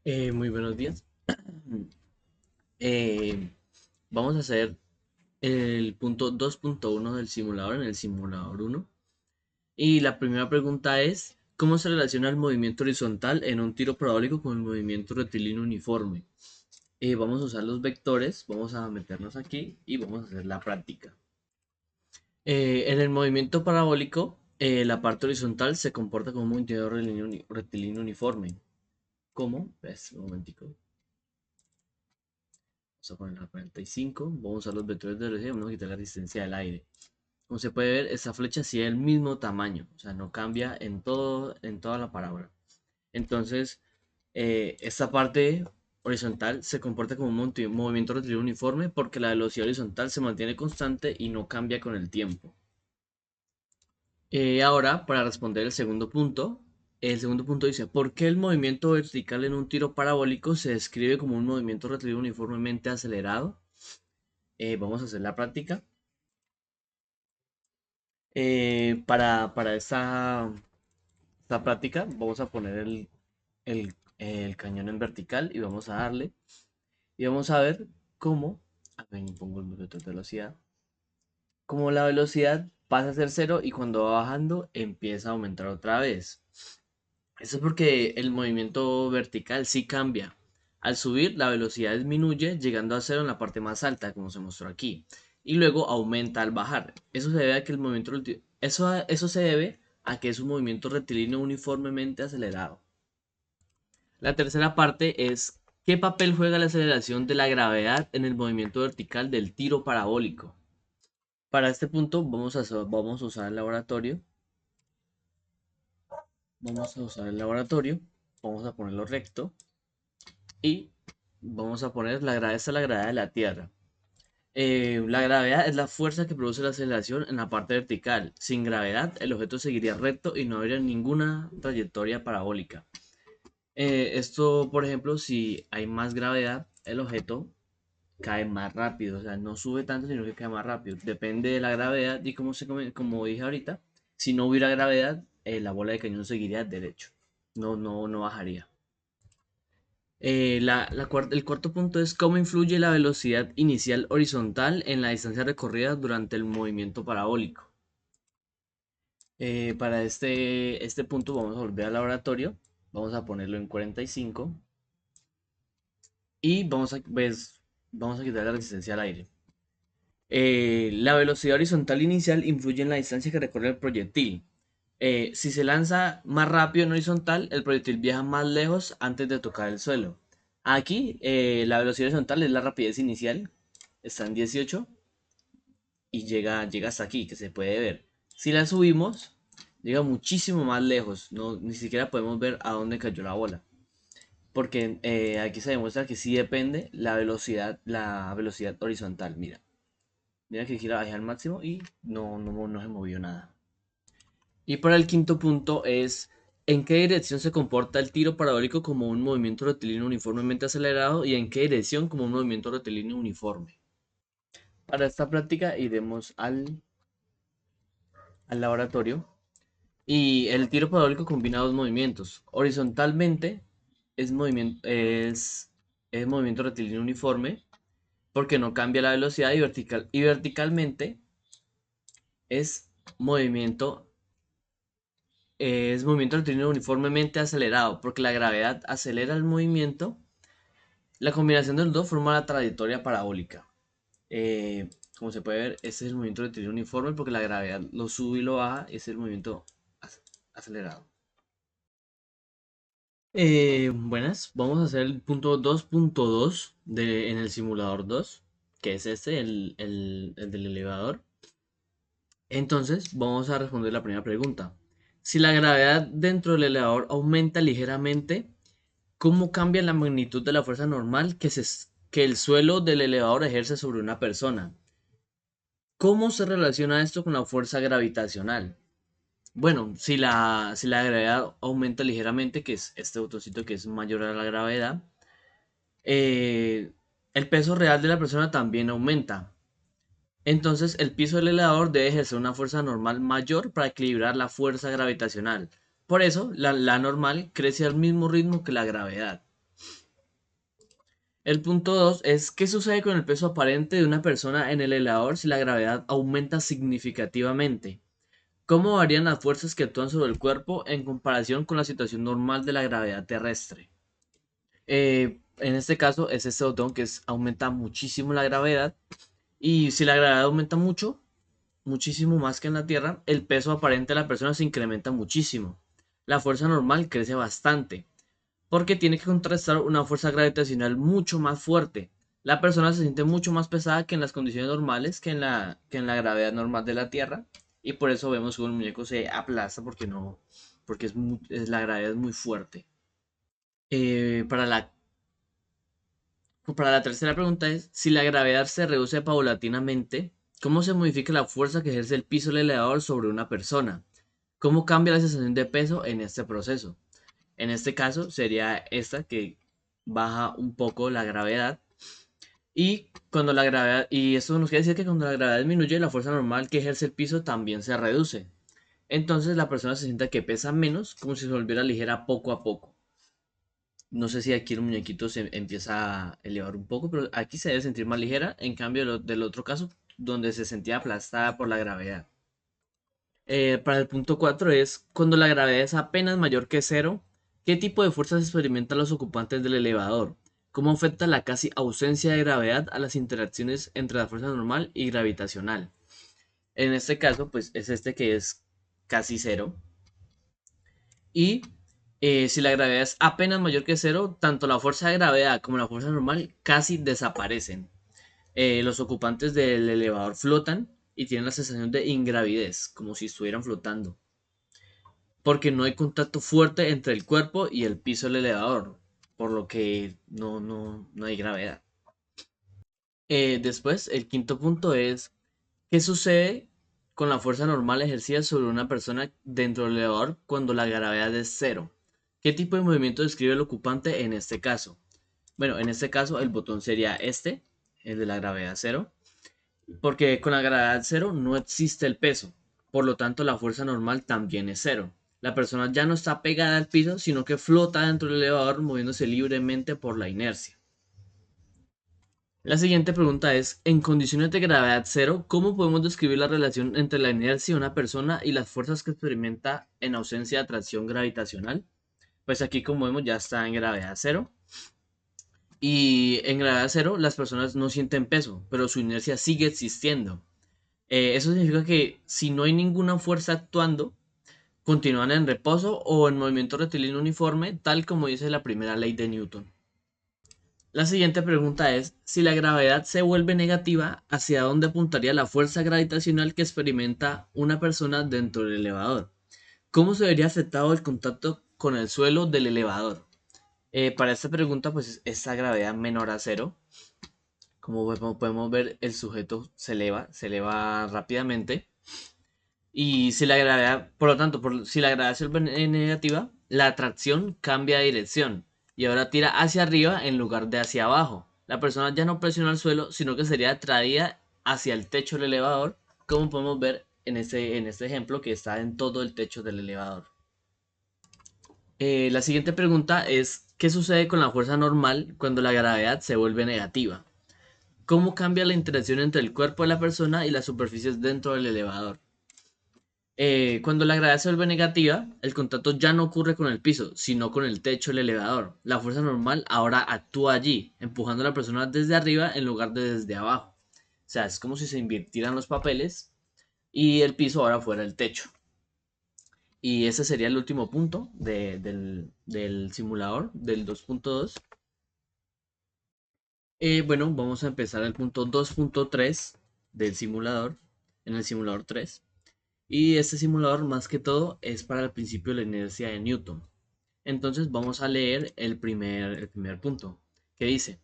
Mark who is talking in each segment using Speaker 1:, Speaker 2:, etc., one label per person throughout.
Speaker 1: Muy buenos días. Eh, Vamos a hacer el punto 2.1 del simulador en el simulador uno. Y la primera pregunta es, ¿cómo se relaciona el movimiento horizontal en un tiro parabólico con el movimiento rectilíneo uniforme? Vamos a usar los vectores, vamos a meternos aquí y vamos a hacer la práctica. En el movimiento parabólico, la parte horizontal se comporta como un movimiento rectilíneo uniforme. ¿Cómo? Pues, un momentico. Vamos a poner la 45. Vamos a usar los vectores de velocidad. Vamos a quitar la resistencia del aire. Como se puede ver, esta flecha sigue el mismo tamaño. O sea, no cambia en toda la parábola. Entonces, esta parte horizontal se comporta como un movimiento rectilíneo uniforme porque la velocidad horizontal se mantiene constante y no cambia con el tiempo. Ahora, para responder el segundo punto dice, ¿por qué el movimiento vertical en un tiro parabólico se describe como un movimiento rectilíneo uniformemente acelerado? Vamos a hacer la práctica. Para esta práctica vamos a poner el cañón en vertical y vamos a darle. Y vamos a ver cómo, a ver, pongo el vector de velocidad, cómo la velocidad pasa a ser cero y cuando va bajando empieza a aumentar otra vez. Eso es porque el movimiento vertical sí cambia. Al subir, la velocidad disminuye, llegando a cero en la parte más alta, como se mostró aquí. Y luego aumenta al bajar. Eso se debe a que el movimiento eso se debe a que es un movimiento rectilíneo uniformemente acelerado. La tercera parte es ¿qué papel juega la aceleración de la gravedad en el movimiento vertical del tiro parabólico? Para este punto vamos a usar el laboratorio. Vamos a usar el laboratorio. Vamos a ponerlo recto. Y vamos a poner la gravedad, esta es la gravedad de la Tierra. La gravedad es la fuerza que produce la aceleración en la parte vertical. Sin gravedad, el objeto seguiría recto y no habría ninguna trayectoria parabólica. Esto, por ejemplo, si hay más gravedad, el objeto cae más rápido, o sea, no sube tanto, sino que cae más rápido. Depende de la gravedad y como dije ahorita, si no hubiera gravedad, la bola de cañón seguiría derecho, no bajaría. El cuarto punto es cómo influye la velocidad inicial horizontal en la distancia recorrida durante el movimiento parabólico. Para este punto vamos a volver al laboratorio, vamos a ponerlo en 45 y vamos a quitar la resistencia al aire. La velocidad horizontal inicial influye en la distancia que recorre el proyectil. Si se lanza más rápido en horizontal, el proyectil viaja más lejos antes de tocar el suelo. Aquí, la velocidad horizontal es la rapidez inicial, está en 18 y llega hasta aquí, que se puede ver. Si la subimos, llega muchísimo más lejos, no, ni siquiera podemos ver a dónde cayó la bola. Porque aquí se demuestra que sí depende la velocidad horizontal. Mira que aquí la bajé al máximo y no se movió nada. Y para el quinto punto es ¿en qué dirección se comporta el tiro parabólico como un movimiento rectilíneo uniformemente acelerado y en qué dirección como un movimiento rectilíneo uniforme? Para esta práctica iremos al laboratorio y el tiro parabólico combina dos movimientos. Horizontalmente es movimiento rectilíneo uniforme porque no cambia la velocidad y verticalmente es movimiento movimiento rectilíneo uniformemente acelerado, porque la gravedad acelera el movimiento. La combinación de los dos forma la trayectoria parabólica. Como se puede ver, este es el movimiento rectilíneo uniforme porque la gravedad lo sube y lo baja, es el movimiento acelerado. Buenas, vamos a hacer el punto 2.2 en el simulador 2, que es el del elevador. Entonces, vamos a responder la primera pregunta. Si la gravedad dentro del elevador aumenta ligeramente, ¿cómo cambia la magnitud de la fuerza normal que el suelo del elevador ejerce sobre una persona? ¿Cómo se relaciona esto con la fuerza gravitacional? Bueno, si la gravedad aumenta ligeramente, que es este botoncito que es mayor a la gravedad, eh, el peso real de la persona también aumenta. Entonces, el piso del elevador debe ejercer una fuerza normal mayor para equilibrar la fuerza gravitacional. Por eso, la normal crece al mismo ritmo que la gravedad. El punto 2 es ¿qué sucede con el peso aparente de una persona en el elevador si la gravedad aumenta significativamente? ¿Cómo varían las fuerzas que actúan sobre el cuerpo en comparación con la situación normal de la gravedad terrestre? En este caso es este botón aumenta muchísimo la gravedad y si la gravedad aumenta mucho, muchísimo más que en la Tierra, el peso aparente de la persona se incrementa muchísimo. La fuerza normal crece bastante porque tiene que contrastar una fuerza gravitacional mucho más fuerte. La persona se siente mucho más pesada que en las condiciones normales, que en la gravedad normal de la Tierra. Y por eso vemos que el muñeco se aplasta porque no, porque la gravedad es muy fuerte. Eh, para la, para la tercera pregunta es, si la gravedad se reduce paulatinamente, ¿cómo se modifica la fuerza que ejerce el piso del elevador sobre una persona? ¿Cómo cambia la sensación de peso en este proceso? En este caso sería esta que baja un poco la gravedad y esto nos quiere decir que cuando la gravedad disminuye, la fuerza normal que ejerce el piso también se reduce. Entonces la persona se siente que pesa menos, como si se volviera ligera poco a poco. No sé si aquí el muñequito se empieza a elevar un poco, pero aquí se debe sentir más ligera, en cambio del otro caso, donde se sentía aplastada por la gravedad. Para el punto 4 es, cuando la gravedad es apenas mayor que cero, ¿qué tipo de fuerzas experimentan los ocupantes del elevador? ¿Cómo afecta la casi ausencia de gravedad a las interacciones entre la fuerza normal y gravitacional? En este caso, pues es este que es casi cero. Y si la gravedad es apenas mayor que cero, tanto la fuerza de gravedad como la fuerza normal casi desaparecen. Los ocupantes del elevador flotan y tienen la sensación de ingravidez, como si estuvieran flotando, porque no hay contacto fuerte entre el cuerpo y el piso del elevador, por lo que no hay gravedad. Después, el quinto punto es, ¿qué sucede con la fuerza normal ejercida sobre una persona dentro del elevador cuando la gravedad es cero? ¿Qué tipo de movimiento describe el ocupante en este caso? Bueno, en este caso el botón sería este, el de la gravedad cero, porque con la gravedad cero no existe el peso, por lo tanto la fuerza normal también es cero. La persona ya no está pegada al piso, sino que flota dentro del elevador moviéndose libremente por la inercia. La siguiente pregunta es, en condiciones de gravedad cero, ¿cómo podemos describir la relación entre la inercia de una persona y las fuerzas que experimenta en ausencia de atracción gravitacional? Pues aquí como vemos ya está en gravedad cero. Y en gravedad cero las personas no sienten peso, pero su inercia sigue existiendo. Eso significa que si no hay ninguna fuerza actuando, continúan en reposo o en movimiento rectilíneo uniforme, tal como dice la primera ley de Newton. La siguiente pregunta es, si la gravedad se vuelve negativa, ¿hacia dónde apuntaría la fuerza gravitacional que experimenta una persona dentro del elevador? ¿Cómo se vería afectado el contacto con el suelo del elevador? Para esta pregunta, pues esta gravedad menor a cero. Como podemos ver, el sujeto se eleva rápidamente. Y si la gravedad, por lo tanto, si la gravedad se vuelve negativa, la atracción cambia de dirección y ahora tira hacia arriba en lugar de hacia abajo. La persona ya no presiona el suelo, sino que sería atraída hacia el techo del elevador, como podemos ver en este ejemplo que está en todo el techo del elevador. La siguiente pregunta es, ¿qué sucede con la fuerza normal cuando la gravedad se vuelve negativa? ¿Cómo cambia la interacción entre el cuerpo de la persona y las superficies dentro del elevador? Cuando la gravedad se vuelve negativa, el contacto ya no ocurre con el piso, sino con el techo del elevador. La fuerza normal ahora actúa allí, empujando a la persona desde arriba en lugar de desde abajo. O sea, es como si se invirtieran los papeles y el piso ahora fuera el techo. Y ese sería el último punto del simulador del 2.2. Bueno, vamos a empezar el punto 2.3 del simulador, en el simulador 3. Y este simulador más que todo es para el principio de la inercia de Newton. Entonces vamos a leer el primer punto, que dice,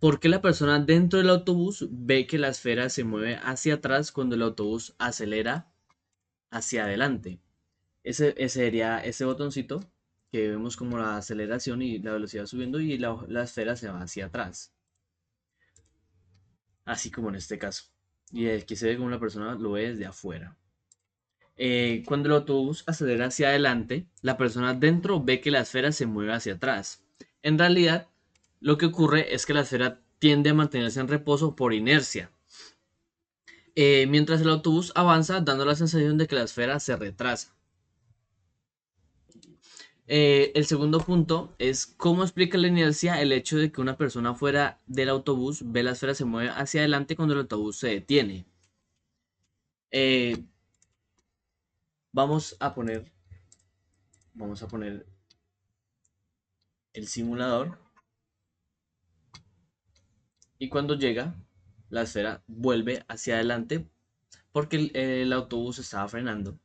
Speaker 1: ¿por qué la persona dentro del autobús ve que la esfera se mueve hacia atrás cuando el autobús acelera hacia adelante? Ese sería ese botoncito que vemos como la aceleración y la velocidad subiendo y la esfera se va hacia atrás, así como en este caso. Y el que se ve como la persona lo ve desde afuera. Cuando el autobús acelera hacia adelante, la persona dentro ve que la esfera se mueve hacia atrás. En realidad, lo que ocurre es que la esfera tiende a mantenerse en reposo por inercia, mientras el autobús avanza dando la sensación de que la esfera se retrasa. El segundo punto es cómo explica la inercia el hecho de que una persona fuera del autobús ve la esfera se mueve hacia adelante cuando el autobús se detiene. Eh, vamos a poner, vamos a poner el simulador y cuando llega la esfera vuelve hacia adelante porque el autobús estaba frenando.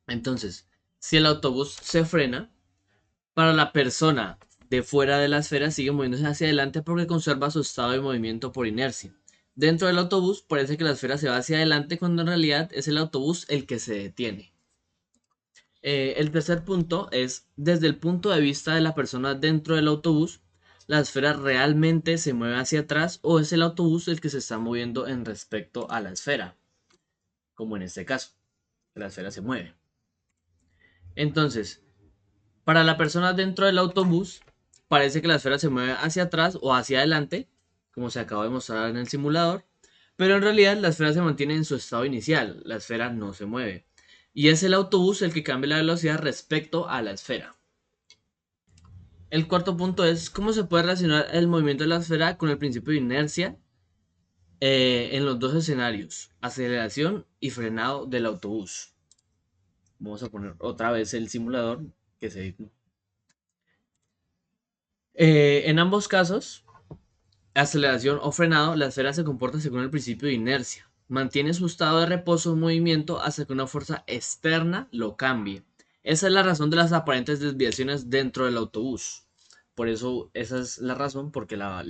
Speaker 1: Entonces, si el autobús se frena, para la persona de fuera de la esfera sigue moviéndose hacia adelante porque conserva su estado de movimiento por inercia. Dentro del autobús parece que la esfera se va hacia adelante cuando en realidad es el autobús el que se detiene. El tercer punto es, desde el punto de vista de la persona dentro del autobús, ¿la esfera realmente se mueve hacia atrás o es el autobús el que se está moviendo en respecto a la esfera? Como en este caso, la esfera se mueve. Entonces, para la persona dentro del autobús, parece que la esfera se mueve hacia atrás o hacia adelante, como se acaba de mostrar en el simulador, pero en realidad la esfera se mantiene en su estado inicial, la esfera no se mueve. Y es el autobús el que cambia la velocidad respecto a la esfera. El cuarto punto es cómo se puede relacionar el movimiento de la esfera con el principio de inercia en los dos escenarios, aceleración y frenado del autobús. Vamos a poner otra vez el simulador que se... en ambos casos, aceleración o frenado, la esfera se comporta según el principio de inercia. Mantiene su estado de reposo en movimiento hasta que una fuerza externa lo cambie. Esa es la razón de las aparentes desviaciones dentro del autobús. Por eso, esa es la razón porque la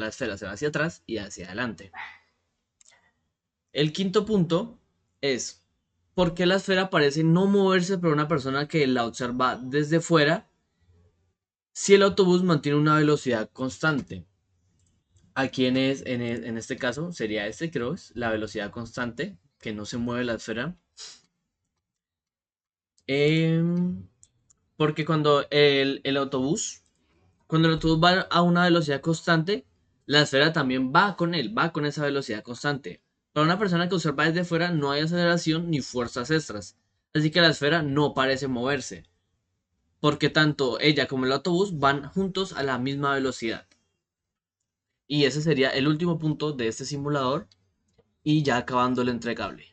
Speaker 1: esfera se va hacia atrás y hacia adelante. El quinto punto es por qué la esfera parece no moverse por una persona que la observa desde fuera si el autobús mantiene una velocidad constante. Aquí en este caso sería este, creo, es la velocidad constante, que no se mueve la esfera. Em, porque cuando el autobús va a una velocidad constante, la esfera también va con él, va con esa velocidad constante. Para una persona que observa desde fuera no hay aceleración ni fuerzas extras, así que la esfera no parece moverse, porque tanto ella como el autobús van juntos a la misma velocidad. Y ese sería el último punto de este simulador y ya acabando el entregable.